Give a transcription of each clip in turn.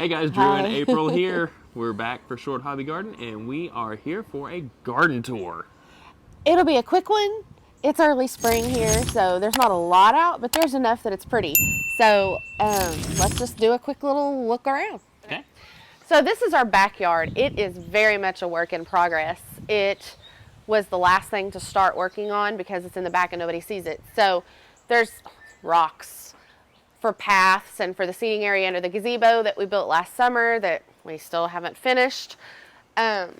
Hey guys, Drew Hi. and April here. We're back for Short Hobby Garden, and we are here for a garden tour. It'll be a quick one. It's early spring here, so there's not a lot out, but there's enough that it's pretty. So let's just do a quick little look around. Okay. So this is our backyard. It is very much a work in progress. It was the last thing to start working on because it's in the back and nobody sees it. So there's rocks for paths and for the seating area under the gazebo that we built last summer that we still haven't finished. Lots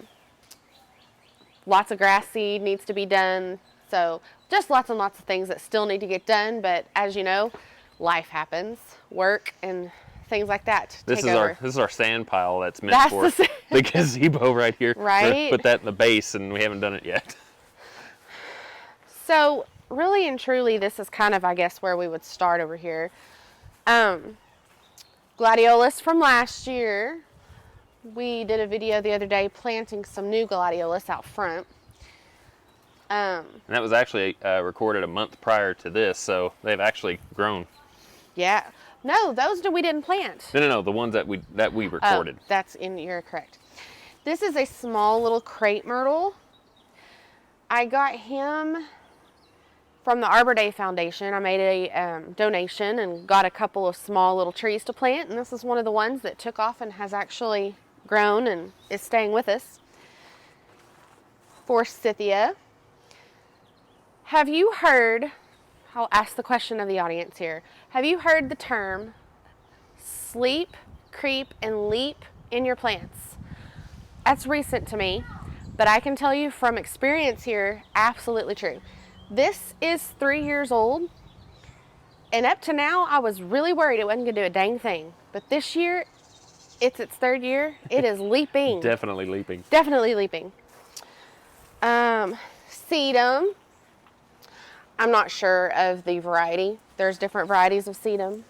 of grass seed needs to be done. So just lots and lots of things that still need to get done. But as you know, life happens, work and things like that This take over. is our sand pile that's meant for the gazebo right here. Right. We're gonna put that in the base, and we haven't done it yet. So really and truly, this is kind of, I guess, where we would start over here. Gladiolus from last year. We did a video the other day planting some new gladiolus out front. And that was actually recorded a month prior to this, so they've actually grown. Yeah. No, those we didn't plant. No, the ones that we recorded. You're correct. This is a small little crepe myrtle. I got him from the Arbor Day Foundation. I made a donation and got a couple of small little trees to plant, and this is one of the ones that took off and has actually grown and is staying with us. Forsythia. Have you heard, I'll ask the question of the audience here, have you heard the term sleep, creep, and leap in your plants? That's recent to me, but I can tell you from experience here, absolutely true. This is 3 years old, and up to now, I was really worried it wasn't going to do a dang thing. But this year, it's its third year. It is leaping. Definitely leaping. Definitely leaping. Sedum. I'm not sure of the variety. There's different varieties of sedum.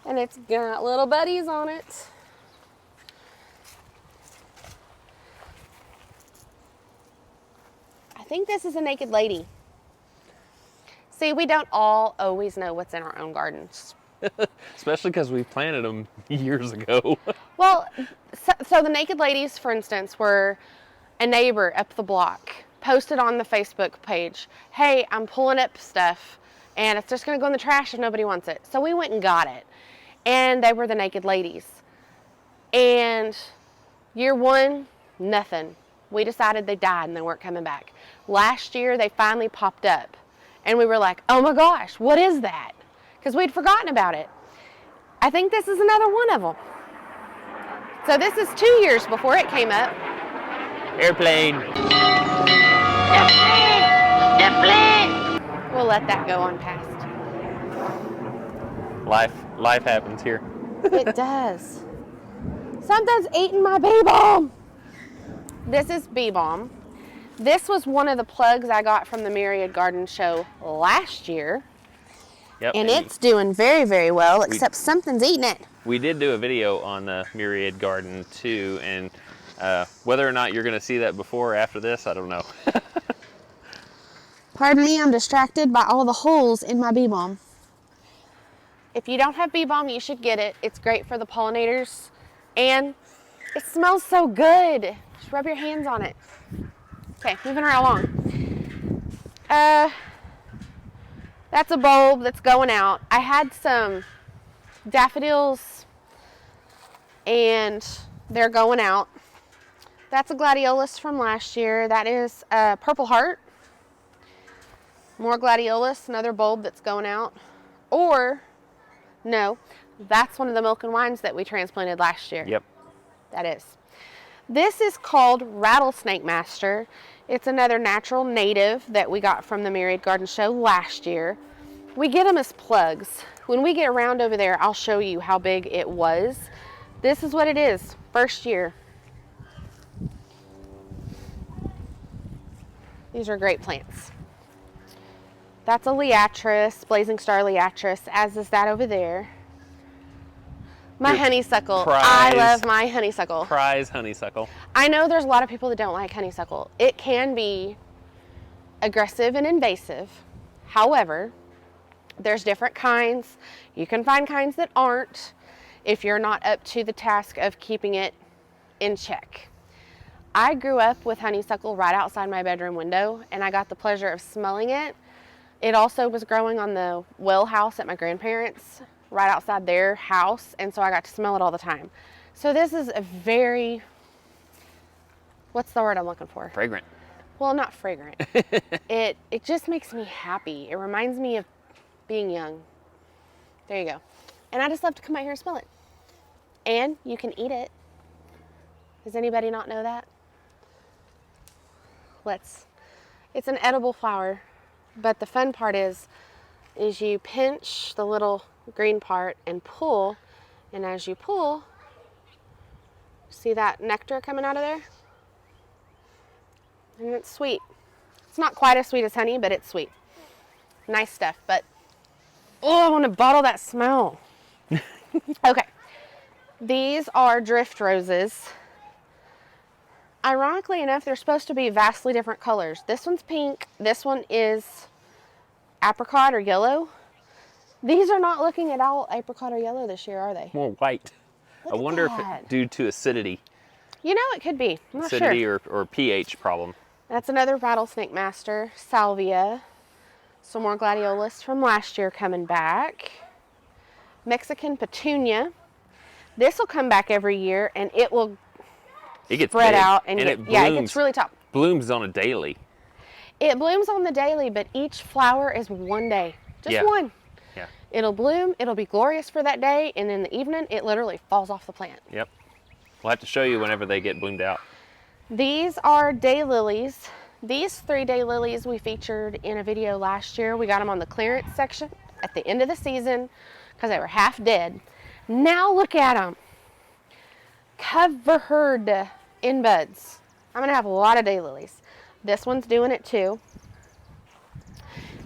And it's got little buddies on it. I think this is a naked lady. See, we don't all always know what's in our own gardens. Especially because we planted them years ago. Well, so the naked ladies, for instance, were a neighbor up the block, posted on the Facebook page, hey, I'm pulling up stuff, and it's just going to go in the trash if nobody wants it. So we went and got it, and they were the naked ladies. And year one, nothing. We decided they died and they weren't coming back. Last year, they finally popped up. And we were like, oh my gosh, what is that? Because we'd forgotten about it. I think this is another one of them. So this is 2 years before it came up. Airplane. We'll let that go on past. Life happens here. It does. Something's eating my bee balm. This is bee balm. This was one of the plugs I got from the Myriad Garden Show last year. Yep. And it's doing very, very well, except something's eating it. We did do a video on the Myriad Garden too, and whether or not you're going to see that before or after this, I don't know. Pardon me, I'm distracted by all the holes in my bee balm. If you don't have bee balm, you should get it. It's great for the pollinators, and it smells so good. Just rub your hands on it. Okay, moving right along. That's a bulb that's going out. I had some daffodils, and they're going out. That's a gladiolus from last year. That is a purple heart. More gladiolus, another bulb that's going out. Or, no, that's one of the milk and wines that we transplanted last year. Yep. That is. This is called Rattlesnake Master. It's another natural native that we got from the Myriad Garden Show last year. We get them as plugs. When we get around over there, I'll show you how big it was. This is what it is, first year. These are great plants. That's a Liatris, Blazing Star Liatris, as is that over there. My honeysuckle. I love my honeysuckle. Prize honeysuckle. I know there's a lot of people that don't like honeysuckle. It can be aggressive and invasive. However, there's different kinds. You can find kinds that aren't. if you're not up to the task of keeping it in check. I grew up with honeysuckle right outside my bedroom window, and I got the pleasure of smelling it. It also was growing on the well house at my grandparents, right outside their house, and so I got to smell it all the time. So this is a very, what's the word I'm looking for? Fragrant. Well, not fragrant. It just makes me happy. It reminds me of being young. There you go. And I just love to come out here and smell it. And you can eat it. Does anybody not know that? It's an edible flower, but the fun part is you pinch the little green part and pull, and as you pull, see that nectar coming out of there? And it's sweet. It's not quite as sweet as honey, but it's sweet. Nice stuff, but oh, I want to bottle that smell. Okay, these are drift roses. Ironically enough, they're supposed to be vastly different colors. This one's pink, this one is apricot or yellow. These are not looking at all apricot or yellow this year, are they? More white. Look I at wonder if that. it's due to acidity. You know, it could be. I'm not Acidity sure. or pH problem. That's another rattlesnake master, salvia. Some more gladiolus from last year coming back. Mexican petunia. This will come back every year, and it will It gets spread big, out and it it blooms, gets really tall. blooms on a daily. It blooms on the daily, but each flower is one day, just Yeah. one. Yeah. It'll bloom, it'll be glorious for that day, and in the evening, it literally falls off the plant. Yep. We'll have to show you whenever they get bloomed out. These are daylilies. These 3 daylilies we featured in a video last year. We got them on the clearance section at the end of the season because they were half dead. Now look at them. Covered in buds. I'm gonna have a lot of daylilies. This one's doing it too.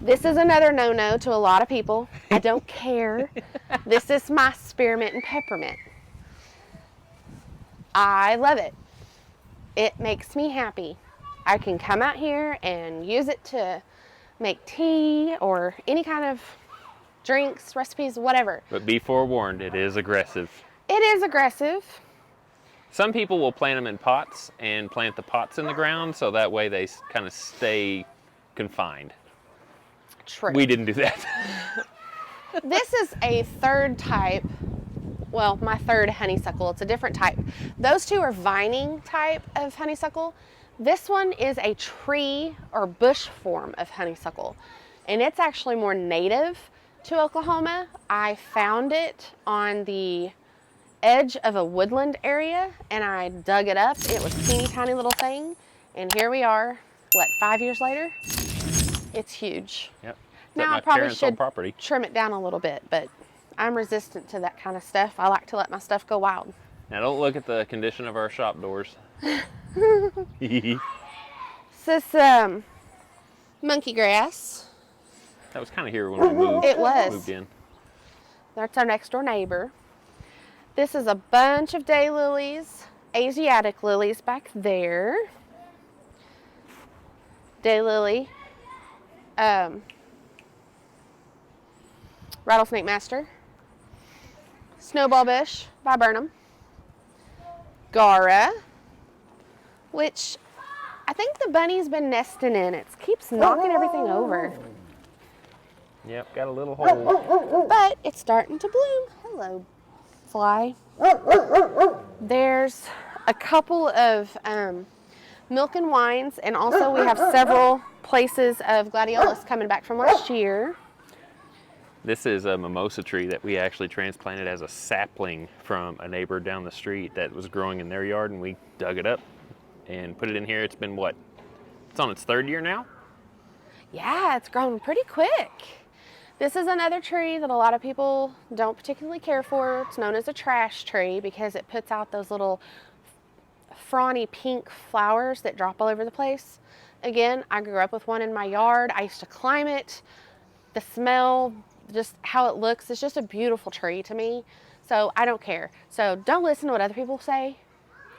This is another no-no to a lot of people. I don't care. This is my spearmint and peppermint. I love it. It makes me happy. I can come out here and use it to make tea or any kind of drinks, recipes, whatever. But be forewarned, it is aggressive. It is aggressive. Some people will plant them in pots and plant the pots in the ground so that way they kind of stay confined. True. We didn't do that. This is a third type. Well, my third honeysuckle. It's a different type. Those two are vining type of honeysuckle. This one is a tree or bush form of honeysuckle, and it's actually more native to Oklahoma. I found it on the edge of a woodland area, and I dug it up. It was a teeny tiny little thing, and here we are, what, 5 years later? It's huge. Yep. Now My I probably parents' old should property. trim it down a little bit, but I'm resistant to that kind of stuff. I like to let my stuff go wild. Now don't look at the condition of our shop doors. This is monkey grass. That was kind of here when we moved. It was. Moved in. That's our next door neighbor. This is a bunch of daylilies, Asiatic lilies back there. Daylily. Rattlesnake Master. Snowball Bush by Burnham. Gara, which I think the bunny's been nesting in. It keeps knocking everything over. Yep, got a little hole. But it's starting to bloom. Hello, fly. There's a couple of milk and wines, and also we have several places of gladiolus coming back from last year. This is a mimosa tree that we actually transplanted as a sapling from a neighbor down the street that was growing in their yard, and we dug it up and put it in here. It's been what? It's on its 3rd year now? Yeah, it's grown pretty quick. This is another tree that a lot of people don't particularly care for. It's known as a trash tree because it puts out those little frondy pink flowers that drop all over the place. Again, I grew up with one in my yard. I used to climb it. The smell, just how it looks, it's just a beautiful tree to me. So I don't care. So don't listen to what other people say.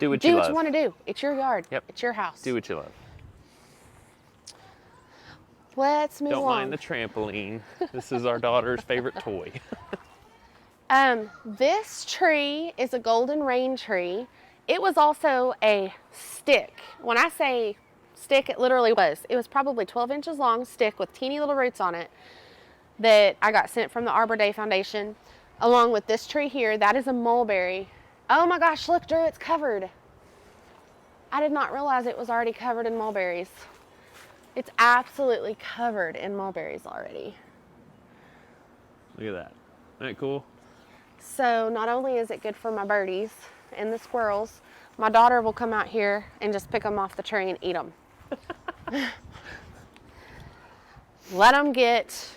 Do what Do you what love. you want to do. It's your yard. Yep. It's your house. Do what you love. Let's move Don't on. mind the trampoline. This is our daughter's favorite toy. This tree is a golden rain tree. It was also a stick. When I say stick, it literally was. It was probably 12 inches long stick with teeny little roots on it that I got sent from the Arbor Day Foundation, along with this tree here. That is a mulberry. Oh my gosh, look, Drew, it's covered. I did not realize it was already covered in mulberries. It's absolutely covered in mulberries already. Look at that. Isn't that cool? So not only is it good for my birdies and the squirrels, my daughter will come out here and just pick them off the tree and eat them. Let them get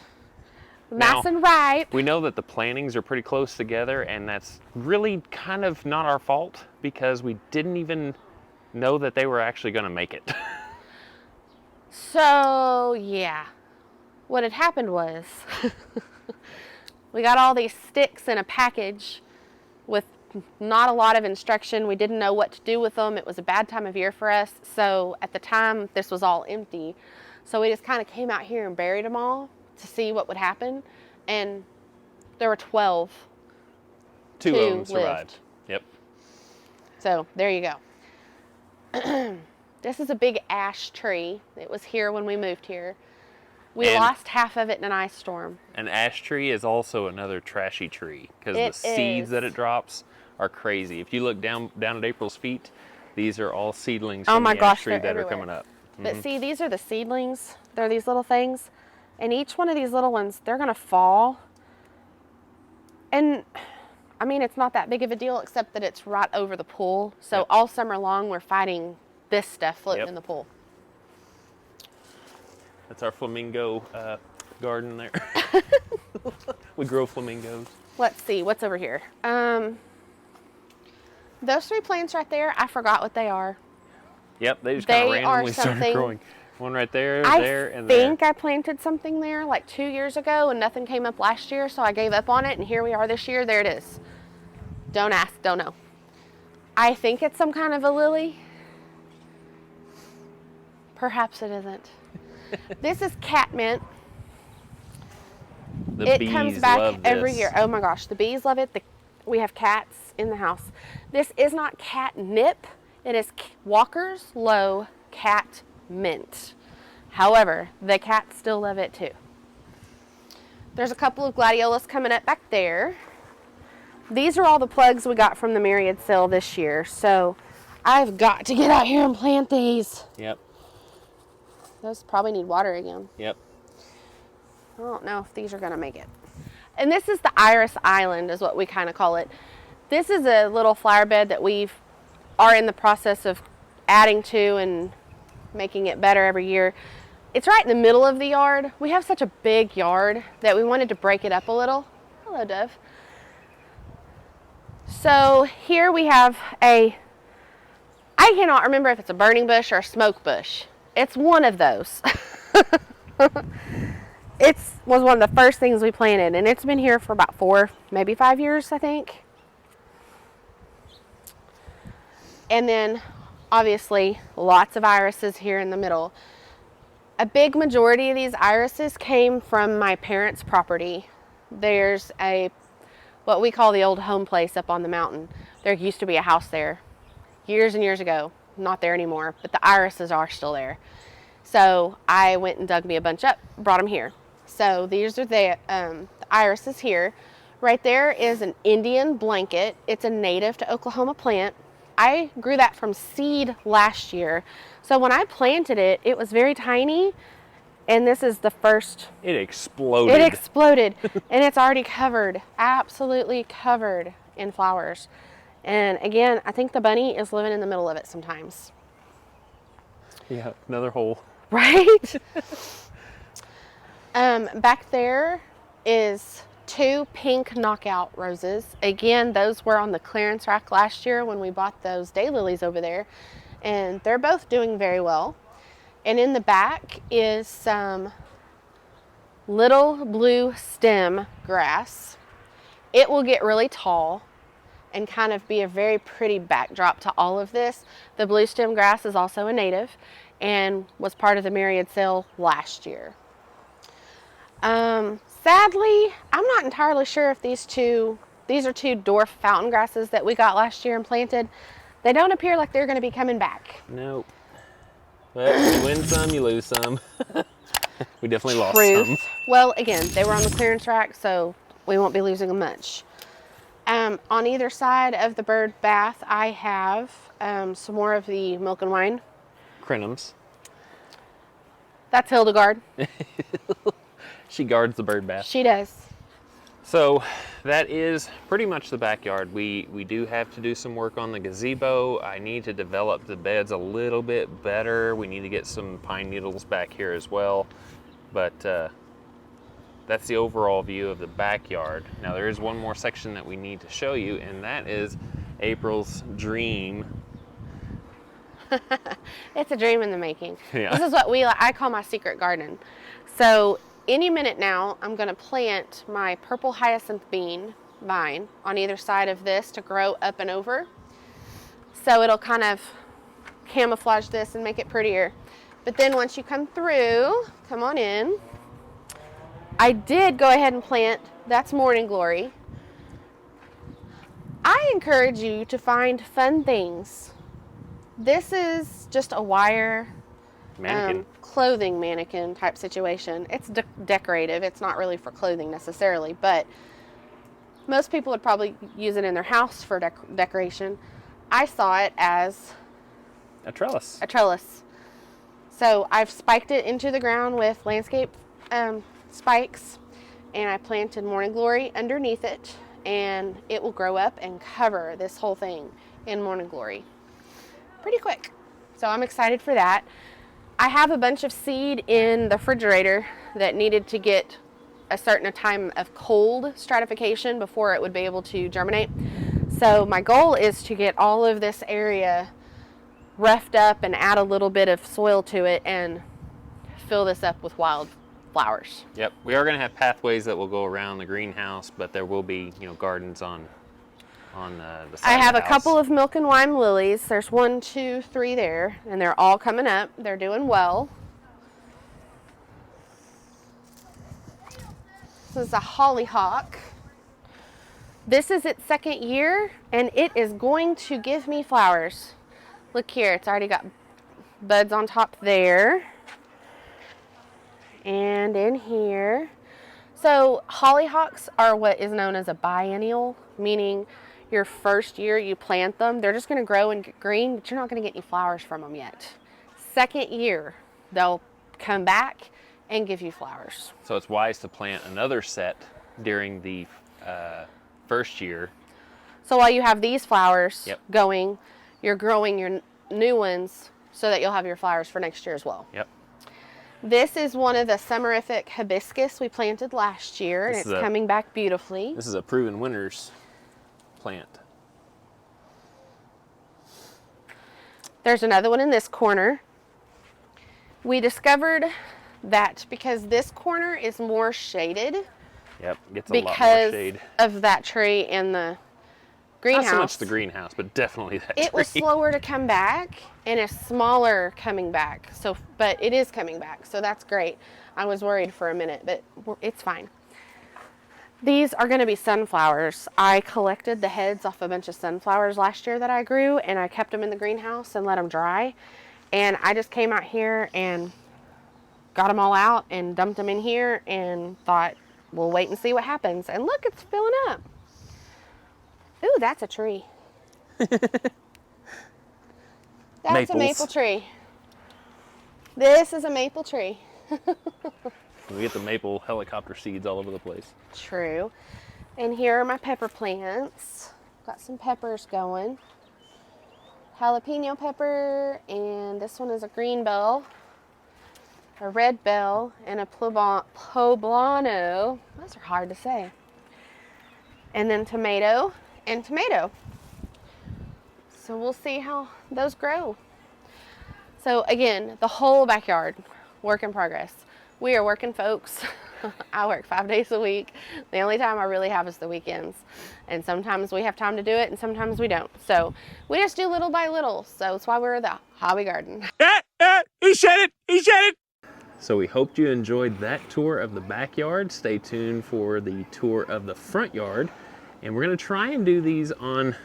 nice and ripe. We know that the plantings are pretty close together, and that's really kind of not our fault because we didn't even know that they were actually going to make it. So yeah, what had happened was we got all these sticks in a package with not a lot of instruction. We didn't know what to do with them. It was a bad time of year for us. So at the time, this was all empty. So we just kind of came out here and buried them all to see what would happen. And there were 12. Two of them survived. Yep. So there you go. This is a big ash tree. It was here when we moved here. We lost half of it in an ice storm. An ash tree is also another trashy tree because the seeds that it drops are crazy. If you look down at April's feet, these are all seedlings from the ash tree that are coming up. But see, these are the seedlings. They're these little things. And each one of these little ones, they're going to fall. And I mean, it's not that big of a deal except that it's right over the pool. So all summer long, we're fighting this stuff floating in the pool. That's our flamingo garden there. We grow flamingos. Let's see, what's over here? Those 3 plants right there, I forgot what they are. Yep, they just kind of randomly started growing. One right there, there, and there. I think I planted something there like 2 years ago and nothing came up last year, so I gave up on it, and here we are this year. There it is. Don't ask, don't know. I think it's some kind of a lily. Perhaps it isn't. This is catmint. It comes back every year. Oh my gosh, the bees love it. We have cats in the house. This is not catnip. It is Walker's Low Cat Mint. However, the cats still love it too. There's a couple of gladiolus coming up back there. These are all the plugs we got from the Myriad sale this year. So I've got to get out here and plant these. Yep. Those probably need water again. Yep. I don't know if these are going to make it. And this is the Iris Island is what we kind of call it. This is a little flower bed that we are in the process of adding to and making it better every year. It's right in the middle of the yard. We have such a big yard that we wanted to break it up a little. Hello, Dove. So here we have I cannot remember if it's a burning bush or a smoke bush. It's one of those. It was one of the first things we planted, and it's been here for about 4, maybe 5 years, I think. And then, obviously, lots of irises here in the middle. A big majority of these irises came from my parents' property. There's what we call the old home place up on the mountain. There used to be a house there years and years ago. Not there anymore, but the irises are still there. So I went and dug me a bunch up, brought them here. So these are the irises here. Right there is an Indian blanket. It's a native to Oklahoma plant. I grew that from seed last year. So when I planted it, it was very tiny. And this is the first. It exploded. It exploded. And it's already covered, absolutely covered in flowers. And again, I think the bunny is living in the middle of it sometimes. Yeah, another hole. Right? Back there is 2 pink knockout roses. Again, those were on the clearance rack last year when we bought those daylilies over there. And they're both doing very well. And in the back is some little blue stem grass. It will get really tall and kind of be a very pretty backdrop to all of this. The blue stem grass is also a native and was part of the Myriad sale last year. Sadly, I'm not entirely sure if these These are 2 dwarf fountain grasses that we got last year and planted. They don't appear like they're going to be coming back. Nope. But you win some, you lose some. We definitely lost Truth. some. Well, again, they were on the clearance rack, so we won't be losing them much. On either side of the bird bath, I have some more of the milk and wine. Crinums. That's Hildegard. She guards the bird bath. She does. So that is pretty much the backyard. We do have to do some work on the gazebo. I need to develop the beds a little bit better. We need to get some pine needles back here as well. But that's the overall view of the backyard. Now there is one more section that we need to show you, and that is April's dream. It's a dream in the making. Yeah. This is what I call my secret garden. So any minute now, I'm going to plant my purple hyacinth bean vine on either side of this to grow up and over. So it'll kind of camouflage this and make it prettier. But then once you come through, come on in. I did go ahead and plant, that's Morning Glory. I encourage you to find fun things. This is just a wire Mannequin. clothing mannequin type situation. It's decorative. It's not really for clothing necessarily, but most people would probably use it in their house for decoration. I saw it as A trellis. a trellis. So I've spiked it into the ground with landscape spikes, and I planted Morning Glory underneath it, and it will grow up and cover this whole thing in Morning Glory pretty quick. So I'm excited for that. I have a bunch of seed in the refrigerator that needed to get a certain time of cold stratification before it would be able to germinate. So my goal is to get all of this area roughed up and add a little bit of soil to it and fill this up with wild flowers. Yep, we are going to have pathways that will go around the greenhouse, but there will be, gardens on the side I have of a the house. couple of milk and wine lilies. There's 1, 2, 3 there, and they're all coming up. They're doing well. This is a hollyhock. This is its 2nd year, and it is going to give me flowers. Look here, it's already got buds on top there. And in here. So hollyhocks are what is known as a biennial, meaning your first year you plant them, they're just going to grow and get green, but you're not going to get any flowers from them yet. 2nd year, they'll come back and give you flowers. So it's wise to plant another set during the first year. So while you have these flowers Yep. going, you're growing your new ones so that you'll have your flowers for next year as well. Yep. This is one of the summerific hibiscus we planted last year, and This it's is coming back beautifully. This is a proven winners plant. There's another one in this corner. We discovered that because this corner is more shaded Yep, gets a lot more because shade. of that tree in the greenhouse. Not so much the greenhouse, but definitely that It tree. was slower to come back and is smaller coming back. So, but it is coming back, so that's great. I was worried for a minute, but it's fine. These are going to be sunflowers. I collected the heads off a bunch of sunflowers last year that I grew, and I kept them in the greenhouse and let them dry. And I just came out here and got them all out and dumped them in here and thought, we'll wait and see what happens. And look, it's filling up. Ooh, that's a tree. That's a Maples. maple tree. This is a maple tree. We get the maple helicopter seeds all over the place. True. And here are my pepper plants. Got some peppers going. Jalapeno pepper, and this one is a green bell, a red bell, and a poblano. Those are hard to say. And then tomato and tomato. So we'll see how those grow. So again, the whole backyard, work in progress. We are working folks. I work 5 days a week. The only time I really have is the weekends. And sometimes we have time to do it and sometimes we don't. So we just do little by little. So that's why we're the hobby garden. He said it! He said it! So we hoped you enjoyed that tour of the backyard. Stay tuned for the tour of the front yard. And we're gonna try and do these on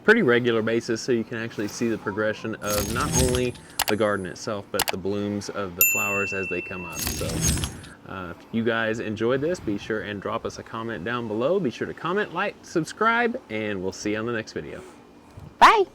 pretty regular basis so you can actually see the progression of not only the garden itself, but the blooms of the flowers as they come up. So if you guys enjoyed this, be sure and drop us a comment down below. Be sure to comment, like, subscribe, and we'll see you on the next video. Bye.